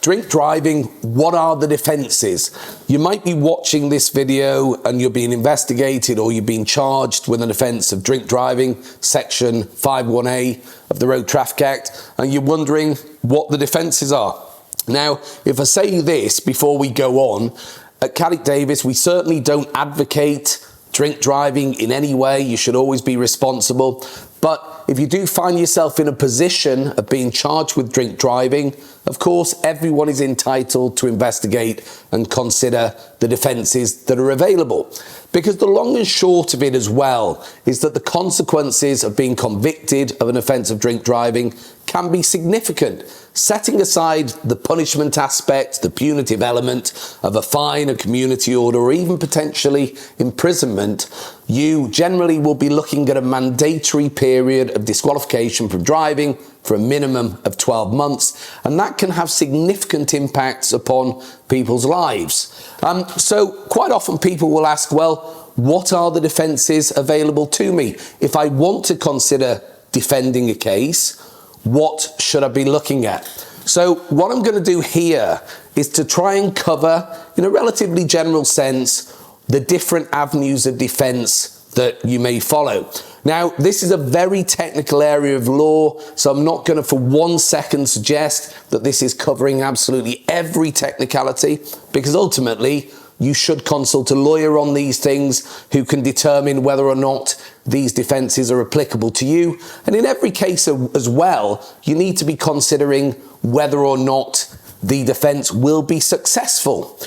drink driving, what are the defences? You might be watching this video and you're being investigated or you're being charged with an offence of drink driving, section 51A of the Road Traffic Act, and you're wondering what the defences are. Now, if I say this before we go on, at Carrick Davis, we certainly don't advocate drink driving in any way. You should always be responsible. But if you do find yourself in a position of being charged with drink driving, of course, everyone is entitled to investigate and consider the defences that are available. Because the long and short of it as well is that the consequences of being convicted of an offence of drink driving can be significant. Setting aside the punishment aspect, the punitive element of a fine, a community order, or even potentially imprisonment, you generally will be looking at a mandatory period of disqualification from driving for a minimum of 12 months, and that can have significant impacts upon people's lives. So quite often people will ask, well, what are the defences available to me? If I want to consider defending a case, what should I be looking at? So what I'm going to do here is to try and cover, in a relatively general sense, the different avenues of defence that you may follow. Now, this is a very technical area of law, so I'm not going to for 1 second suggest that this is covering absolutely every technicality, because ultimately you should consult a lawyer on these things who can determine whether or not these defences are applicable to you. And in every case as well, you need to be considering whether or not the defence will be successful.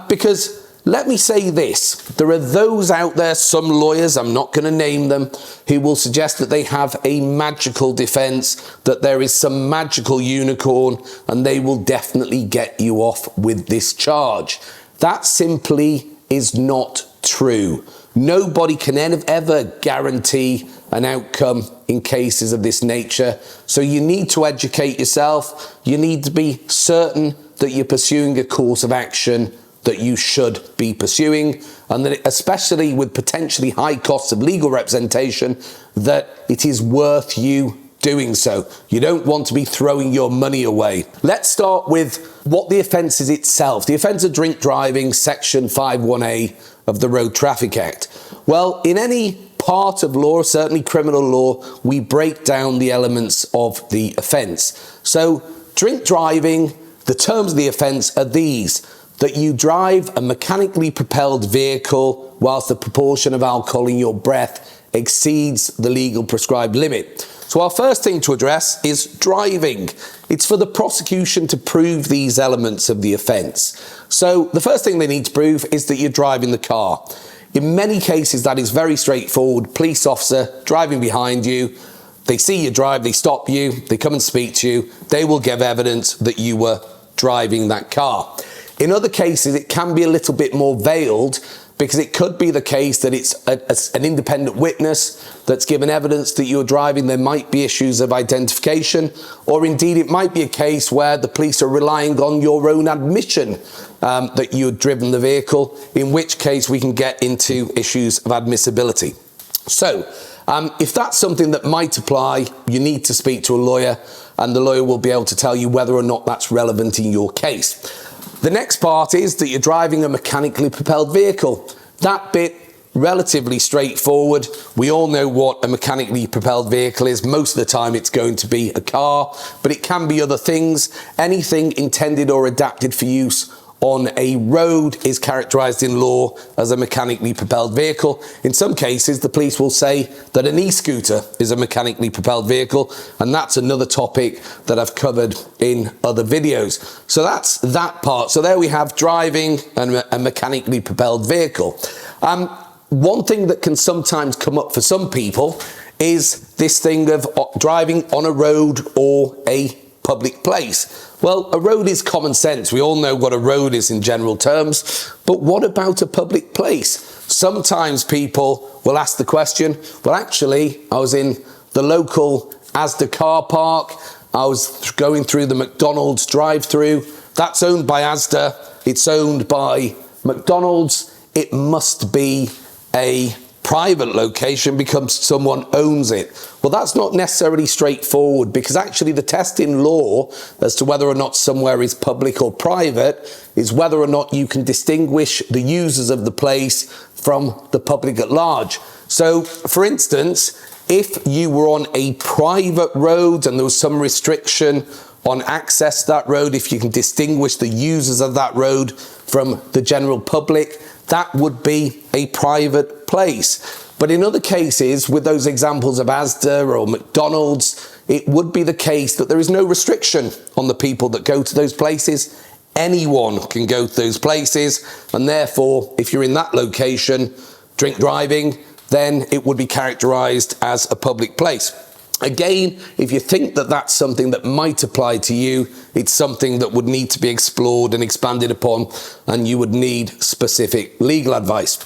Because let me say this, there are those out there, some lawyers, I'm not going to name them, who will suggest that they have a magical defence, that there is some magical unicorn, and they will definitely get you off with this charge. That simply is not true. Nobody can ever guarantee an outcome in cases of this nature. So you need to educate yourself. You need to be certain that you're pursuing a course of action that you should be pursuing, and that especially with potentially high costs of legal representation, that it is worth you doing so. You don't want to be throwing your money away. Let's start with what the offence is itself. The offence of drink driving, section 51A of the Road Traffic Act. Well, in any part of law, certainly criminal law, we break down the elements of the offence. So drink driving, the terms of the offence are these: that you drive a mechanically propelled vehicle whilst the proportion of alcohol in your breath exceeds the legal prescribed limit. So our first thing to address is driving. It's for the prosecution to prove these elements of the offence. So the first thing they need to prove is that you're driving the car. In many cases, that is very straightforward. Police officer driving behind you, they see you drive, they stop you, they come and speak to you, they will give evidence that you were driving that car. In other cases, it can be a little bit more veiled, because it could be the case that it's an independent witness that's given evidence that you're driving. There might be issues of identification, or indeed it might be a case where the police are relying on your own admission that you'd driven the vehicle, in which case we can get into issues of admissibility. So if that's something that might apply, you need to speak to a lawyer, and the lawyer will be able to tell you whether or not that's relevant in your case. The next part is that you're driving a mechanically propelled vehicle. That bit, relatively straightforward. We all know what a mechanically propelled vehicle is. Most of the time it's going to be a car, but it can be other things. Anything intended or adapted for use on a road is characterised in law as a mechanically propelled vehicle. In some cases, the police will say that an e-scooter is a mechanically propelled vehicle, and that's another topic that I've covered in other videos. So that's that part. So there we have driving and a mechanically propelled vehicle. One thing that can sometimes come up for some people is this thing of driving on a road or a public place. Well, a road is common sense. We all know what a road is in general terms, but what about a public place? Sometimes people will ask the question, well, actually, I was in the local Asda car park, I was going through the McDonald's drive-through, that's owned by Asda, it's owned by McDonald's, it must be a private location becomes someone owns it. Well, that's not necessarily straightforward, because actually the test in law as to whether or not somewhere is public or private is whether or not you can distinguish the users of the place from the public at large. So, for instance, if you were on a private road and there was some restriction on access to that road, if you can distinguish the users of that road from the general public, that would be a private place. But in other cases, with those examples of Asda or McDonald's, it would be the case that there is no restriction on the people that go to those places. Anyone can go to those places, and therefore, if you're in that location, drink driving, then it would be characterized as a public place. Again, if you think that that's something that might apply to you, it's something that would need to be explored and expanded upon, and you would need specific legal advice.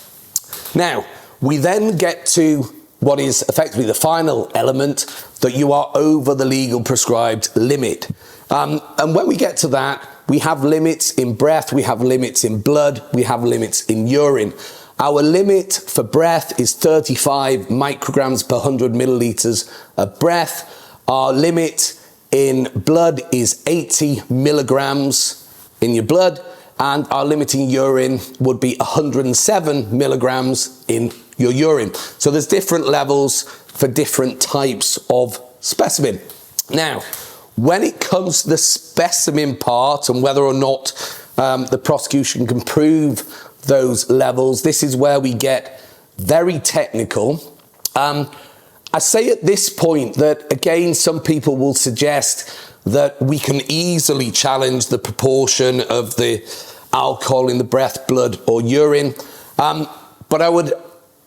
Now, we then get to what is effectively the final element, that you are over the legal prescribed limit. And when we get to that, we have limits in breath, we have limits in blood, we have limits in urine. Our limit for breath is 35 micrograms per 100 milliliters of breath. Our limit in blood is 80 milligrams in your blood, and our limit in urine would be 107 milligrams in your urine. So there's different levels for different types of specimen. Now, when it comes to the specimen part and whether or not the prosecution can prove those levels, this is where we get very technical. I say at this point that, again, some people will suggest that we can easily challenge the proportion of the alcohol in the breath, blood or urine. But I would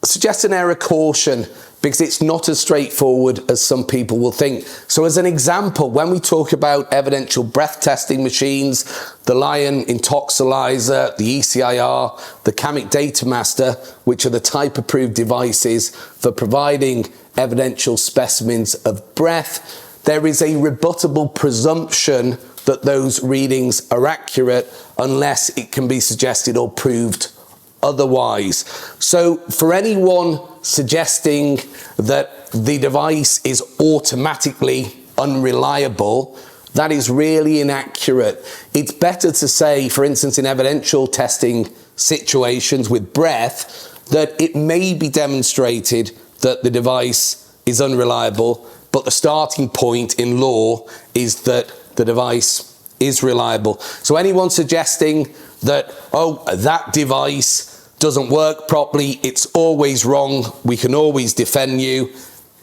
suggest an error caution, because it's not as straightforward as some people will think. So as an example, when we talk about evidential breath testing machines, the Lion Intoxilyzer, the ECIR, the Chemic Data Master, which are the type approved devices for providing evidential specimens of breath, there is a rebuttable presumption that those readings are accurate unless it can be suggested or proved otherwise. So for anyone suggesting that the device is automatically unreliable, that is really inaccurate. It's better to say, for instance, in evidential testing situations with breath, that it may be demonstrated that the device is unreliable, but the starting point in law is that the device is reliable. So anyone suggesting that, oh, that device doesn't work properly, it's always wrong, we can always defend you,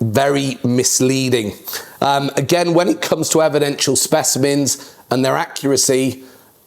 very misleading. Again, when it comes to evidential specimens and their accuracy,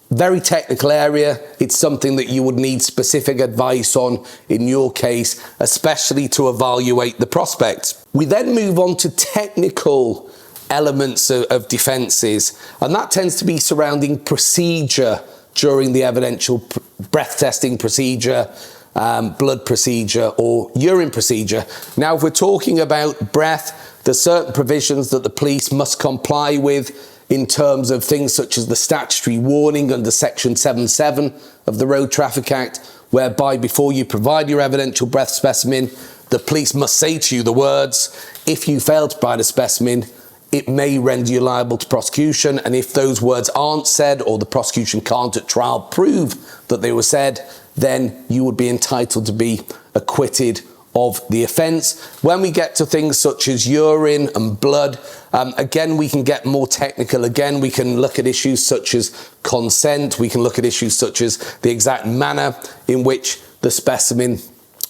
very technical area, it's something that you would need specific advice on in your case, especially to evaluate the prospects. We then move on to technical elements of defences, and that tends to be surrounding procedure during the evidential breath testing procedure, blood procedure or urine procedure. Now, if we're talking about breath, there's certain provisions that the police must comply with in terms of things such as the statutory warning under Section 7.7 of the Road Traffic Act, whereby before you provide your evidential breath specimen, the police must say to you the words, if you fail to provide a specimen, it may render you liable to prosecution, and if those words aren't said or the prosecution can't at trial prove that they were said, then you would be entitled to be acquitted of the offence. When we get to things such as urine and blood, again, we can get more technical. Again, we can look at issues such as consent. We can look at issues such as the exact manner in which the specimen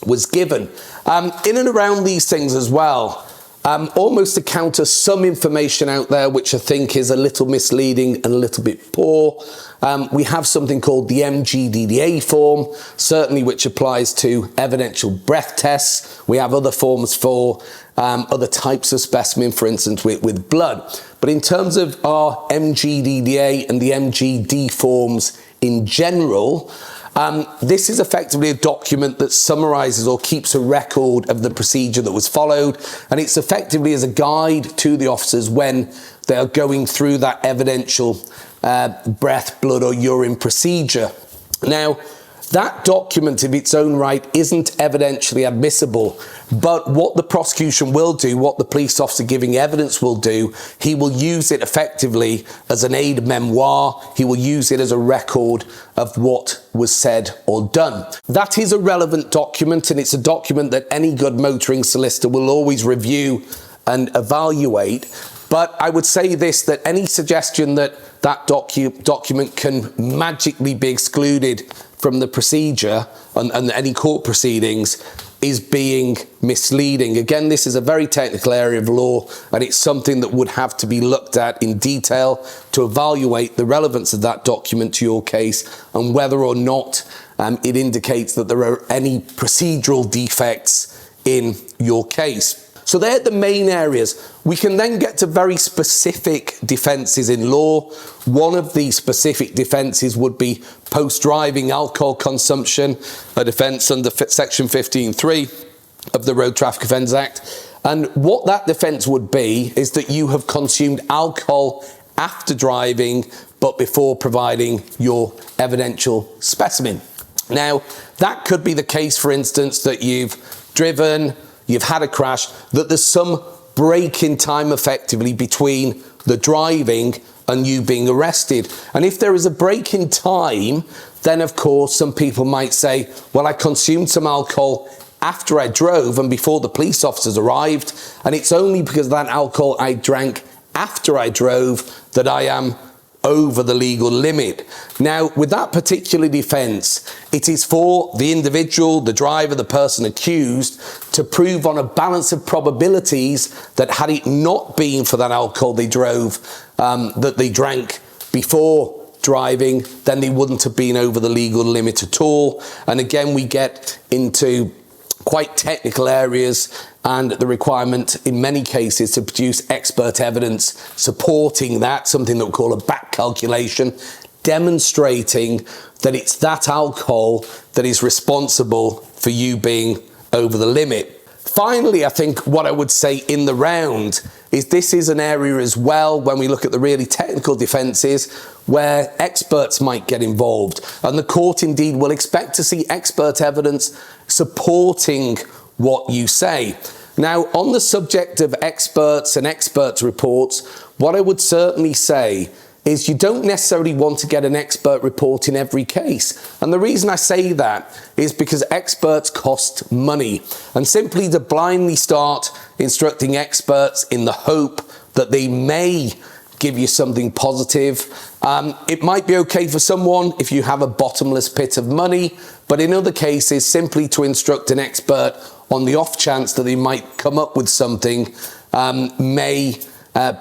was given. In and around these things as well, almost to counter some information out there which I think is a little misleading and a little bit poor, we have something called the MGDDA form, certainly which applies to evidential breath tests. We have other forms for other types of specimen, for instance with blood. But in terms of our MGDDA and the MGD forms in general, this is effectively a document that summarises or keeps a record of the procedure that was followed, and it's effectively as a guide to the officers when they are going through that evidential breath, blood or urine procedure. Now, That document of its own right isn't evidentially admissible, but what the prosecution will do, what the police officer giving evidence will do, he will use it effectively as an aid memoir. He will use it as a record of what was said or done. That is a relevant document, and it's a document that any good motoring solicitor will always review and evaluate. But I would say this, that any suggestion that that document can magically be excluded from the procedure and any court proceedings is being misleading. Again, this is a very technical area of law, and it's something that would have to be looked at in detail to evaluate the relevance of that document to your case and whether or not it indicates that there are any procedural defects in your case. So they're the main areas. We can then get to very specific defences in law. One of these specific defences would be post-driving alcohol consumption, a defence under Section 15.3 of the Road Traffic Offence Act. And what that defence would be is that you have consumed alcohol after driving, but before providing your evidential specimen. Now, that could be the case, for instance, that you've driven, you've had a crash, that there's some break in time effectively between the driving and you being arrested. And if there is a break in time, then of course some people might say, well, I consumed some alcohol after I drove and before the police officers arrived, and it's only because of that alcohol I drank after I drove that I am over the legal limit. Now, with that particular defence, it is for the individual, the driver, the person accused, to prove on a balance of probabilities that had it not been for that alcohol they drove, that they drank before driving, then they wouldn't have been over the legal limit at all. And again, we get into quite technical areas and the requirement in many cases to produce expert evidence supporting that, something that we call a back calculation, demonstrating that it's that alcohol that is responsible for you being over the limit. Finally, I think what I would say in the round is this is an area as well, when we look at the really technical defences, where experts might get involved. And the court indeed will expect to see expert evidence supporting what you say. Now, on the subject of experts and experts' reports, what I would certainly say is you don't necessarily want to get an expert report in every case. And the reason I say that is because experts cost money. And simply to blindly start instructing experts in the hope that they may give you something positive, it might be okay for someone if you have a bottomless pit of money, but in other cases, simply to instruct an expert on the off chance that they might come up with something may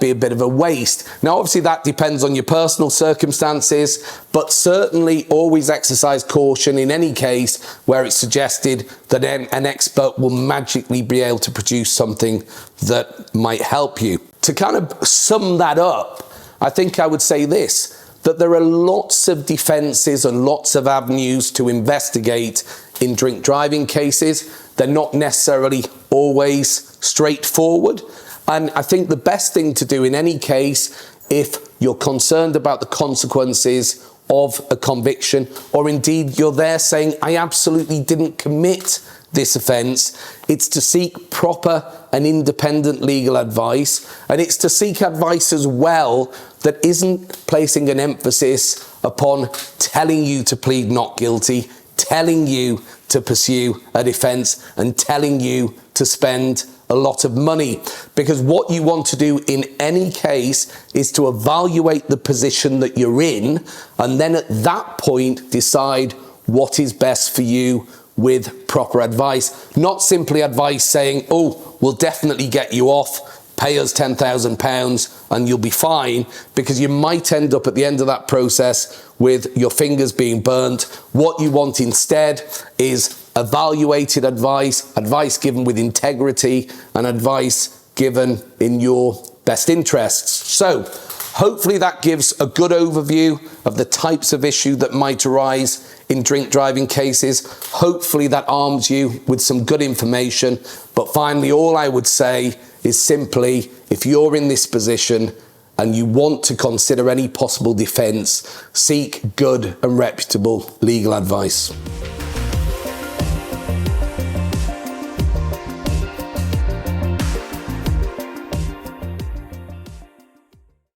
be a bit of a waste. Now, obviously, that depends on your personal circumstances, but certainly always exercise caution in any case where it's suggested that an expert will magically be able to produce something that might help you. To kind of sum that up, I think I would say this, that there are lots of defences and lots of avenues to investigate in drink driving cases. They're not necessarily always straightforward. And I think the best thing to do in any case, if you're concerned about the consequences of a conviction, or indeed you're there saying, I absolutely didn't commit this offence, it's to seek proper and independent legal advice. And it's to seek advice as well that isn't placing an emphasis upon telling you to plead not guilty, telling you to pursue a defence, and telling you to spend a lot of money. Because what you want to do in any case is to evaluate the position that you're in, and then at that point decide what is best for you with proper advice. Not simply advice saying, oh, we'll definitely get you off, pay us £10,000 and you'll be fine, because you might end up at the end of that process with your fingers being burnt. What you want instead is evaluated advice, advice given with integrity, and advice given in your best interests. So hopefully that gives a good overview of the types of issue that might arise in drink driving cases. Hopefully that arms you with some good information. But finally, all I would say is simply, if you're in this position and you want to consider any possible defence, seek good and reputable legal advice.